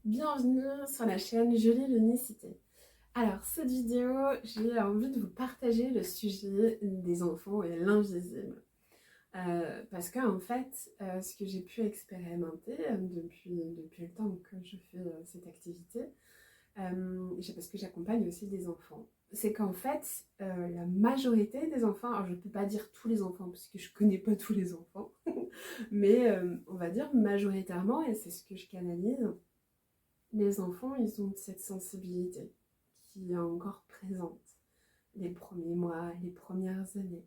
Bienvenue sur la chaîne Jolie Lunicité. Alors, cette vidéo, j'ai envie de vous partager le sujet des enfants et l'invisible. Parce qu'en fait, ce que j'ai pu expérimenter depuis le temps que je fais cette activité, parce que j'accompagne aussi des enfants, c'est qu'en fait, la majorité des enfants, alors je ne peux pas dire tous les enfants, parce que je ne connais pas tous les enfants, mais on va dire majoritairement, et c'est ce que je canalise, les enfants, ils ont cette sensibilité qui est encore présente les premiers mois, les premières années.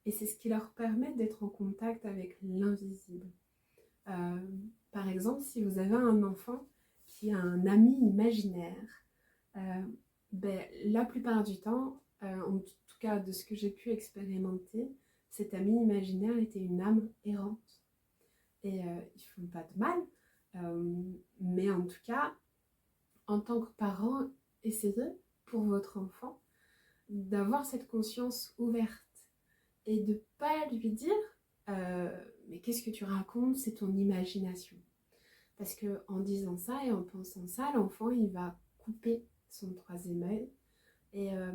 Et c'est ce qui leur permet d'être en contact avec l'invisible. Euh, Par exemple, si vous avez un enfant qui a un ami imaginaire, euh, la plupart du temps, en tout cas de ce que j'ai pu expérimenter, cet ami imaginaire était une âme errante. Et ils ne font pas de mal, mais en tout cas, en tant que parent, essayez pour votre enfant d'avoir cette conscience ouverte et de ne pas lui dire mais qu'est-ce que tu racontes, c'est ton imagination. Parce que en disant ça et en pensant ça, l'enfant il va couper son troisième œil et, euh,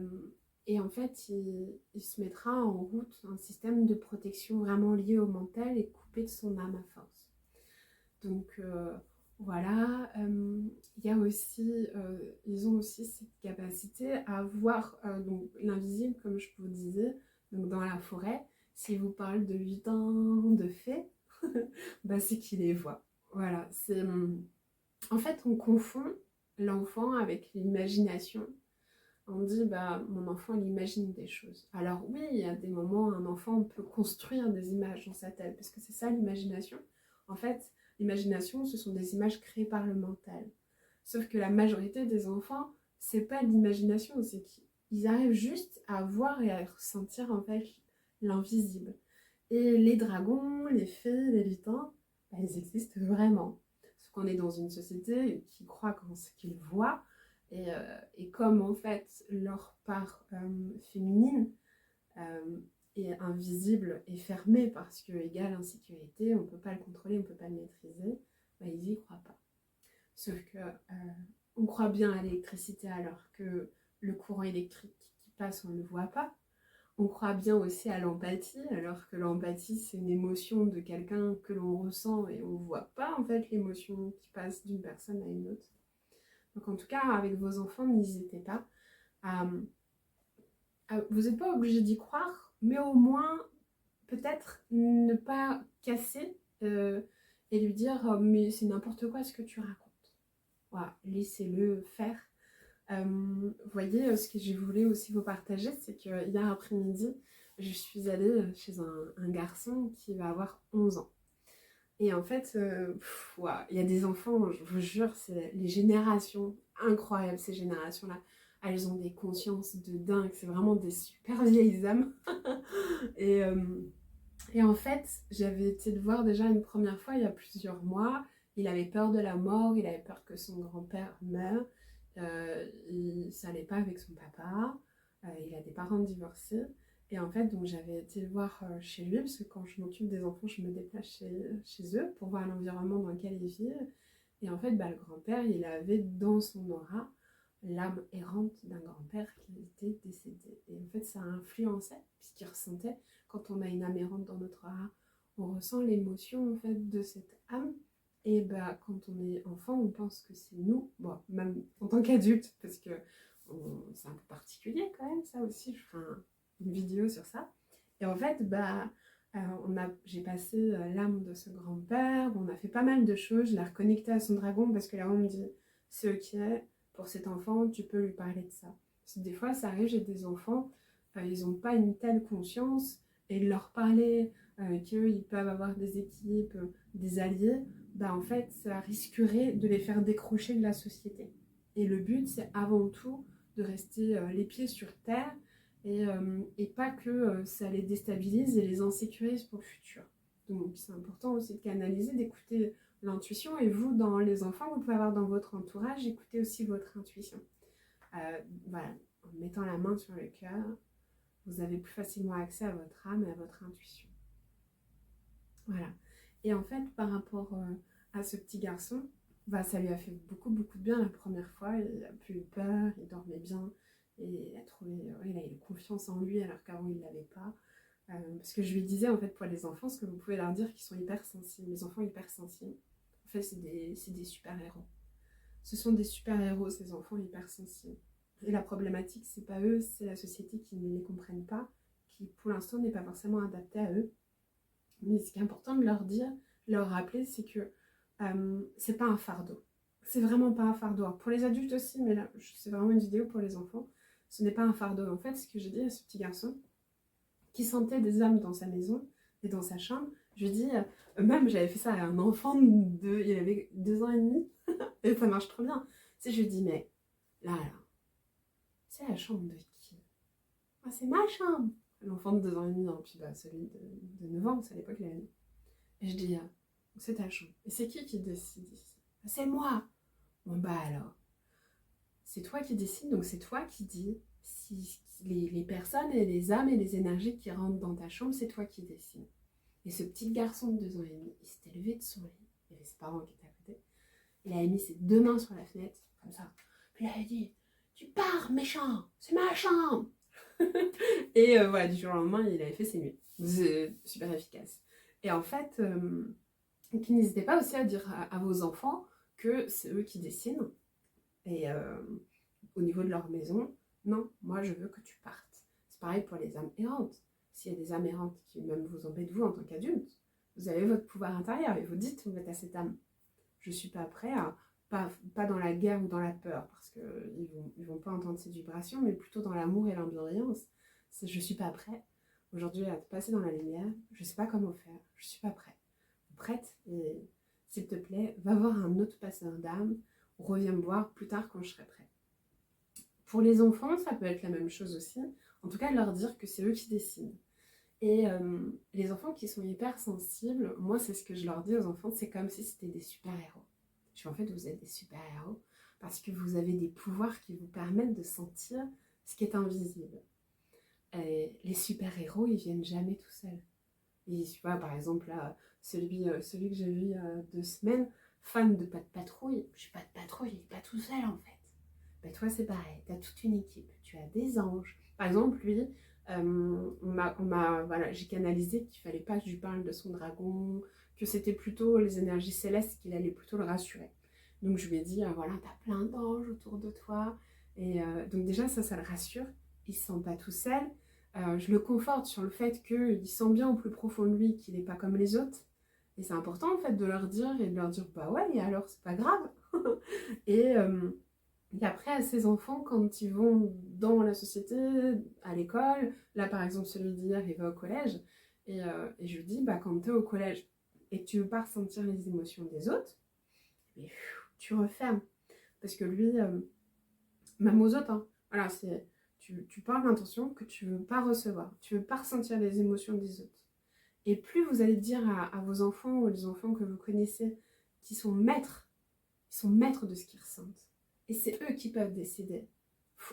et en fait il se mettra en route un système de protection vraiment lié au mental et coupé de son âme à force. Donc voilà, il y a aussi, ils ont aussi cette capacité à voir donc l'invisible, comme je vous disais, donc dans la forêt. Si vous parlez de lutins, de fées, bah c'est qu'ils les voient. Voilà, en fait, on confond l'enfant avec l'imagination. On dit, bah, mon enfant, il imagine des choses. Alors oui, il y a des moments où un enfant peut construire des images dans sa tête, parce que c'est ça l'imagination. En fait, l'imagination, ce sont des images créées par le mental. Sauf que la majorité des enfants, c'est pas de l'imagination, c'est qu'ils arrivent juste à voir et à ressentir en fait l'invisible. Et les dragons, les fées, les lutins, bah, ils existent vraiment. Sauf qu'on est dans une société qui croit qu'en ce qu'ils voient, et comme en fait leur part féminine euh, est invisible et fermée parce que égale insécurité, on ne peut pas le contrôler, on ne peut pas le maîtriser, bah, ils n'y croient pas. Sauf que on croit bien à l'électricité alors que le courant électrique qui passe, on ne le voit pas. On croit bien aussi à l'empathie, alors que l'empathie, c'est une émotion de quelqu'un que l'on ressent et on ne voit pas en fait l'émotion qui passe d'une personne à une autre. Donc en tout cas, avec vos enfants, n'hésitez pas vous n'êtes pas obligé d'y croire, mais au moins peut-être ne pas casser et lui dire mais c'est n'importe quoi ce que tu racontes. Voilà, laissez-le faire. Vous voyez, ce que je voulais aussi vous partager, c'est que hier après-midi, je suis allée chez un garçon qui va avoir 11 ans. Et en fait, il y a des enfants, je vous jure, c'est les générations incroyables, ces générations-là. Elles ont des consciences de dingue, c'est vraiment des super vieilles âmes. et, euh, et en fait, j'avais été le voir déjà une première fois il y a plusieurs mois. Il avait peur de la mort, il avait peur que son grand-père meure. Ça allait pas avec son papa. Il a des parents divorcés. Et en fait, donc j'avais été le voir chez lui, parce que quand je m'occupe des enfants, je me déplace chez eux pour voir l'environnement dans lequel ils vivent. Et en fait, le grand-père, il avait dans son aura l'âme errante d'un grand-père qui était décédé. Et en fait, ça influençait, puisqu'il ressentait, quand on a une âme errante dans notre aura, on ressent l'émotion en fait de cette âme. Et quand on est enfant, on pense que c'est nous, bon, même en tant qu'adulte, parce que c'est un peu particulier quand même, ça aussi, je ferai une vidéo sur ça. Et en fait, j'ai passé l'âme de ce grand-père, on a fait pas mal de choses, je l'ai reconnecté à son dragon, parce que là on me dit, c'est ok, pour cet enfant, tu peux lui parler de ça. Parce que des fois, ça arrive, j'ai des enfants, ils n'ont pas une telle conscience, et de leur parler qu'ils peuvent avoir des équipes, des alliés, en fait, ça risquerait de les faire décrocher de la société. Et le but, c'est avant tout de rester les pieds sur terre et pas que ça les déstabilise et les insécurise pour le futur. Donc, c'est important aussi de canaliser, d'écouter l'intuition. Et vous, dans les enfants, vous pouvez avoir dans votre entourage, écoutez aussi votre intuition. Voilà, en mettant la main sur le cœur, vous avez plus facilement accès à votre âme et à votre intuition. Voilà. Et en fait, par rapport à ce petit garçon, bah, ça lui a fait beaucoup, beaucoup de bien la première fois. Il a plus eu peur, il dormait bien. Et il a trouvé, ouais, il a eu confiance en lui alors qu'avant il ne l'avait pas. Parce que je lui disais en fait pour les enfants, ce que vous pouvez leur dire qu'ils sont hypersensibles. Les enfants hypersensibles, en fait c'est des super-héros. Ce sont des super-héros ces enfants hypersensibles. Et la problématique c'est pas eux, c'est la société qui ne les comprenne pas, qui pour l'instant n'est pas forcément adaptée à eux. Mais ce qui est important de leur dire, leur rappeler, c'est que c'est pas un fardeau. C'est vraiment pas un fardeau. Alors, pour les adultes aussi, mais là, c'est vraiment une vidéo pour les enfants. Ce n'est pas un fardeau. En fait, ce que j'ai dit à ce petit garçon, qui sentait des âmes dans sa maison et dans sa chambre, je lui dis, même j'avais fait ça à un enfant il avait 2 ans et demi, et ça marche trop bien. Tu sais, je lui dis, mais là, c'est la chambre de qui? Ah, c'est ma chambre. L'enfant de 2 ans et demi, hein, puis bah, celui de 9 ans, c'est à l'époque, il avait. Et je dis, c'est ta chambre. Et c'est qui décide ici? C'est moi. Bon bah alors, c'est toi qui décides, donc c'est toi qui dis si les personnes et les âmes et les énergies qui rentrent dans ta chambre, c'est toi qui décides. Et ce petit garçon de 2 ans et demi, il s'était levé de son lit, il y avait ses parents qui étaient à côté, il avait mis ses 2 mains sur la fenêtre, comme ça, puis il avait dit, tu pars méchant, c'est ma chambre. Et voilà, du jour au lendemain, il avait fait ses nuits. C'est super efficace. Et en fait, n'hésitez pas aussi à dire à vos enfants que c'est eux qui dessinent. Et au niveau de leur maison, non, moi je veux que tu partes. C'est pareil pour les âmes errantes. S'il y a des âmes errantes qui même vous embêtent vous en tant qu'adulte, vous avez votre pouvoir intérieur et vous dites, vous êtes à cette âme, je suis pas prêt à, pas dans la guerre ou dans la peur, parce qu'ils vont pas entendre ces vibrations, mais plutôt dans l'amour et l'ambiance. Je suis pas prêt aujourd'hui à te passer dans la lumière, je sais pas comment faire, je suis pas prêt. Prête, et s'il te plaît, va voir un autre passeur d'âme, reviens me voir plus tard quand je serai prêt. Pour les enfants, ça peut être la même chose aussi. En tout cas, leur dire que c'est eux qui décident. Et les enfants qui sont hypersensibles, moi, c'est ce que je leur dis aux enfants, c'est comme si c'était des super-héros. Je dis, en fait, vous êtes des super-héros parce que vous avez des pouvoirs qui vous permettent de sentir ce qui est invisible. Et les super-héros, ils viennent jamais tout seuls. Et tu vois, par exemple, là, celui que j'ai vu il y a 2 semaines, fan de Pas de Patrouille, je suis Pas de Patrouille, il n'est pas tout seul en fait. Ben, toi, c'est pareil, tu as toute une équipe, tu as des anges. Par exemple, lui, voilà, j'ai canalisé qu'il fallait pas que je lui parle de son dragon, que c'était plutôt les énergies célestes qu'il allait plutôt le rassurer. Donc je lui ai dit, voilà, tu as plein d'anges autour de toi. Et donc déjà, ça le rassure, il se sent pas tout seul. Je le conforte sur le fait qu'il sent bien au plus profond de lui qu'il n'est pas comme les autres. Et c'est important en fait de leur dire et de leur dire, bah ouais, et alors c'est pas grave. Et après, à ces enfants, quand ils vont dans la société, à l'école, là par exemple celui d'hier, il va au collège, et je lui dis, bah, quand tu es au collège et que tu veux pas ressentir les émotions des autres, mais, tu refermes. Parce que lui, même aux autres, hein, voilà, tu parles d'intention que tu veux pas recevoir, tu veux pas ressentir les émotions des autres. Et plus vous allez dire à vos enfants ou les enfants que vous connaissez qui ils sont maîtres de ce qu'ils ressentent. Et c'est eux qui peuvent décider.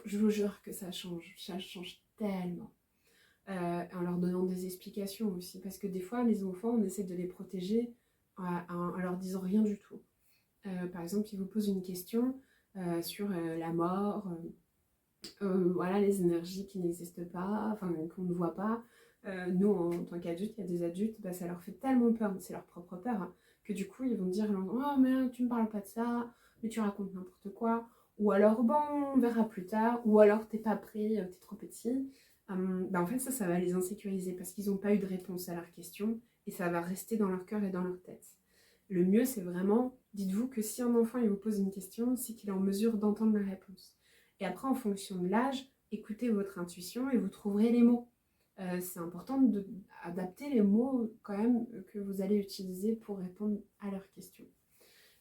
Je vous jure que ça change tellement. En leur donnant des explications aussi. Parce que des fois, les enfants, on essaie de les protéger en leur disant rien du tout. Par exemple, ils vous posent une question sur la mort, voilà, les énergies qui n'existent pas, enfin qu'on ne voit pas. Nous, en tant qu'adultes, il y a des adultes, bah, ça leur fait tellement peur, mais c'est leur propre peur, hein, que du coup, ils vont dire, oh mais tu me parles pas de ça, mais tu racontes n'importe quoi. Ou alors, bon, on verra plus tard. Ou alors, t'es pas prêt, t'es trop petit. Bah, en fait, ça va les insécuriser parce qu'ils n'ont pas eu de réponse à leurs questions et ça va rester dans leur cœur et dans leur tête. Le mieux, c'est vraiment, dites-vous que si un enfant il vous pose une question, c'est qu'il est en mesure d'entendre la réponse. Et après, en fonction de l'âge, écoutez votre intuition et vous trouverez les mots. C'est important d'adapter les mots quand même que vous allez utiliser pour répondre à leurs questions.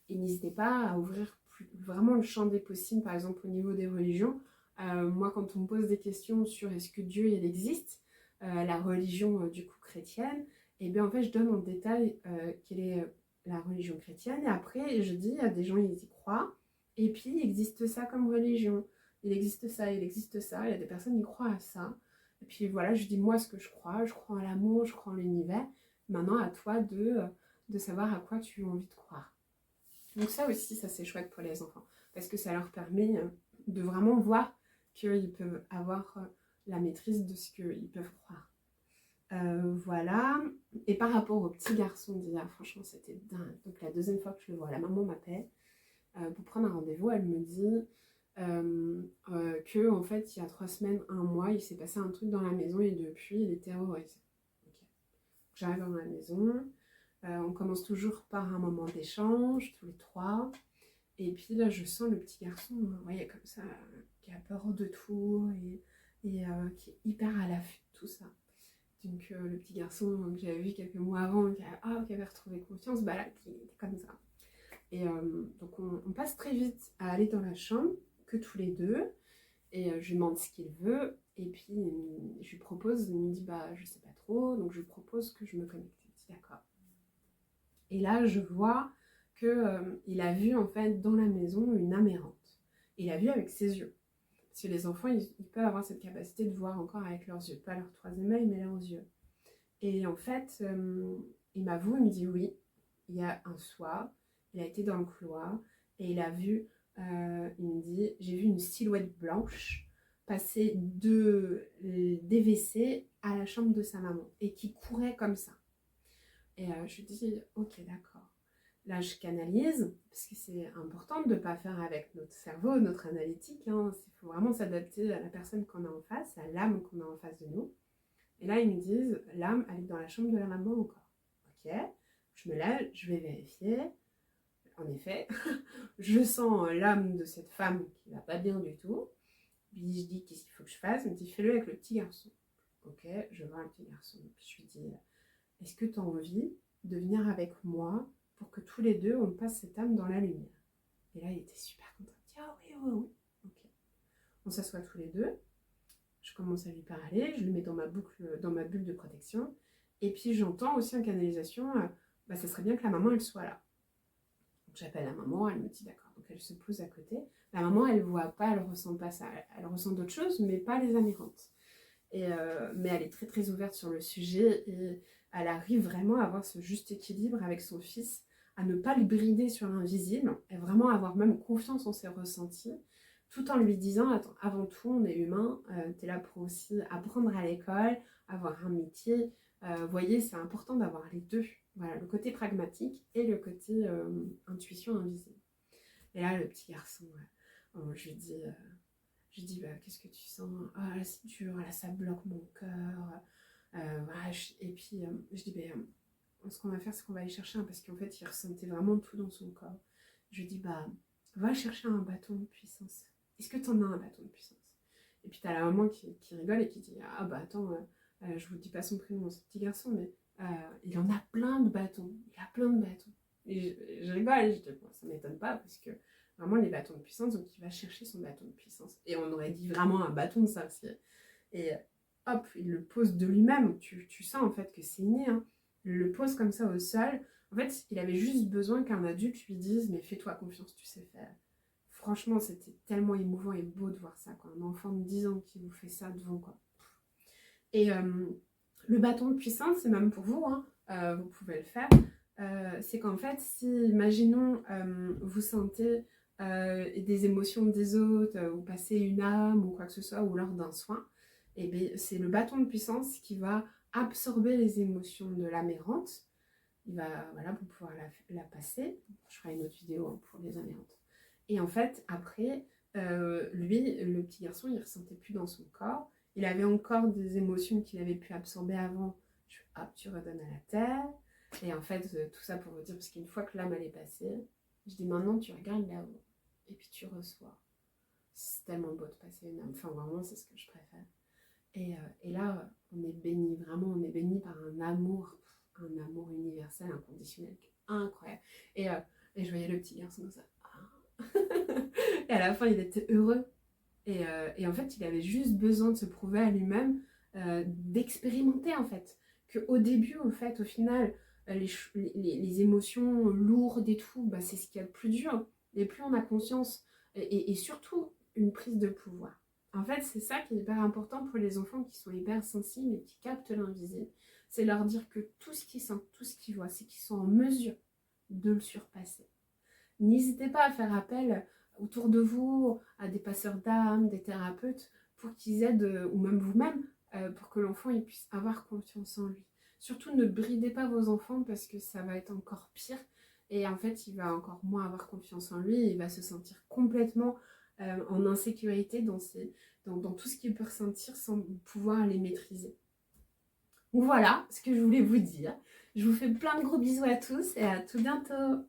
Et n'hésitez pas à ouvrir vraiment le champ des possibles, par exemple au niveau des religions. Moi, quand on me pose des questions sur est-ce que Dieu il existe, la religion du coup chrétienne, et bien en fait je donne en détail quelle est la religion chrétienne. Et après je dis à des gens ils y croient. Et puis il existe ça comme religion. Il existe ça, il existe ça. Il y a des personnes qui croient à ça. Et puis voilà, je dis moi ce que je crois en l'amour, je crois en l'univers. Maintenant à toi de savoir à quoi tu as envie de croire. Donc ça aussi, ça c'est chouette pour les enfants, parce que ça leur permet de vraiment voir qu'ils peuvent avoir la maîtrise de ce qu'ils peuvent croire. Voilà. Et par rapport au petit garçon d'hier, franchement c'était dingue. Donc la deuxième fois que je le vois, la maman m'appelle pour prendre un rendez-vous. Elle me dit que en fait il y a 3 semaines, 1 mois, il s'est passé un truc dans la maison et depuis il est terrorisé. Okay. J'arrive dans la maison, on commence toujours par un moment d'échange, tous les trois. Et puis là je sens le petit garçon, vous voyez comme ça, qui a peur de tout et qui est hyper à l'affût de tout ça. Donc le petit garçon que j'avais vu quelques mois avant, qui avait retrouvé confiance, bah là, qui était comme ça. Et donc on passe très vite à aller dans la chambre, que tous les deux, et je lui demande ce qu'il veut, et puis je lui propose, il me dit bah je sais pas trop, donc je lui propose que je me connecte. Je dis d'accord. Et là je vois qu'il a vu en fait dans la maison une âme errante. Il a vu avec ses yeux. Parce que les enfants, ils peuvent avoir cette capacité de voir encore avec leurs yeux, pas leur troisième œil, mais leurs yeux. Et en fait, il m'avoue, il me dit oui, il y a un soir, il a été dans le couloir et il a vu, il me dit, j'ai vu une silhouette blanche passer des WC à la chambre de sa maman et qui courait comme ça. Et je lui dis, ok, d'accord. Là, je canalise, parce que c'est important de ne pas faire avec notre cerveau, notre analytique. Il faut vraiment s'adapter à la personne qu'on a en face, à l'âme qu'on a en face de nous. Et là, ils me disent, l'âme, elle est dans la chambre de la maman encore. Ok, je me lève, je vais vérifier. En effet, je sens l'âme de cette femme qui va pas bien du tout. Puis je dis, qu'est-ce qu'il faut que je fasse? Il me dit, fais-le avec le petit garçon. Ok, je vois le petit garçon. Puis je lui dis, est-ce que tu as envie de venir avec moi pour que tous les deux, on passe cette âme dans la lumière? Et là, il était super content. Il dit, ah oui, oui, oui. Ok. On s'assoit tous les deux. Je commence à lui parler. Je le mets dans ma bulle de protection. Et puis, j'entends aussi en canalisation, ça serait bien que la maman, elle soit là. Donc, j'appelle la maman. Elle me dit, d'accord. Donc, elle se pose à côté. La maman, elle ne voit pas, elle ne ressent pas ça. Elle ressent d'autres choses, mais pas les âmes errantes. Mais elle est très, très ouverte sur le sujet. Et elle arrive vraiment à avoir ce juste équilibre avec son fils, à ne pas le brider sur l'invisible, et vraiment avoir même confiance en ses ressentis, tout en lui disant, attends, avant tout, on est humain, tu es là pour aussi apprendre à l'école, avoir un métier. Vous voyez, c'est important d'avoir les deux. Voilà, le côté pragmatique et le côté intuition invisible. Et là, le petit garçon, je lui dis, bah, qu'est-ce que tu sens? Ah, là, c'est dur, là, ça bloque mon cœur. Voilà, et puis, je dis, ce qu'on va faire, c'est qu'on va aller chercher parce qu'en fait, il ressentait vraiment tout dans son corps. Je lui dis, bah, va chercher un bâton de puissance. Est-ce que tu en as un bâton de puissance? Et puis, tu as la maman qui rigole et qui dit, ah, bah, attends, je vous dis pas son prénom, ce petit garçon, mais il en a plein de bâtons. Il a plein de bâtons. Et je rigole, et je dis, bon, ça m'étonne pas parce que vraiment les bâtons de puissance, donc il va chercher son bâton de puissance. Et on aurait dit vraiment un bâton de sorcier. Et hop, il le pose de lui-même. Tu sens en fait que c'est inné. Il le pose comme ça au sol. En fait, il avait juste besoin qu'un adulte lui dise, mais fais-toi confiance, tu sais faire. Franchement, c'était tellement émouvant et beau de voir ça, quoi. Un enfant de 10 ans qui vous fait ça devant, quoi. Et le bâton de puissance, c'est même pour vous, vous pouvez le faire. C'est qu'en fait, si, imaginons, vous sentez des émotions des autres, vous passez une âme ou quoi que ce soit, ou lors d'un soin, et bien, c'est le bâton de puissance qui va absorber les émotions de l'âme errante. Il va, voilà, pour pouvoir la passer. Je ferai une autre vidéo pour les âmes errantes. Et en fait, après, lui, le petit garçon, il ne ressentait plus dans son corps. Il avait encore des émotions qu'il avait pu absorber avant. Hop, tu redonnes à la terre. Et en fait, tout ça pour vous dire, parce qu'une fois que l'âme elle est passée, je dis maintenant tu regardes là-haut et puis tu reçois. C'est tellement beau de passer une âme. Enfin, vraiment, c'est ce que je préfère. Et là, on est béni, vraiment, on est béni par un amour universel, inconditionnel, incroyable. Et je voyais le petit garçon comme ça. Et à la fin, il était heureux. Et en fait, il avait juste besoin de se prouver à lui-même, d'expérimenter en fait. Qu'au début, en fait, au final, les émotions lourdes et tout, c'est ce qu'il y a de plus dur. Et plus on a conscience, et surtout une prise de pouvoir. En fait, c'est ça qui est hyper important pour les enfants qui sont hyper sensibles et qui captent l'invisible. C'est leur dire que tout ce qu'ils sentent, tout ce qu'ils voient, c'est qu'ils sont en mesure de le surpasser. n'hésitez pas à faire appel autour de vous à des passeurs d'âme, des thérapeutes, pour qu'ils aident, ou même vous-même, pour que l'enfant il puisse avoir confiance en lui. Surtout ne bridez pas vos enfants parce que ça va être encore pire. Et en fait, il va encore moins avoir confiance en lui et il va se sentir complètement en insécurité dans tout ce qu'il peut ressentir sans pouvoir les maîtriser. Donc voilà ce que je voulais vous dire. Je vous fais plein de gros bisous à tous et à tout bientôt.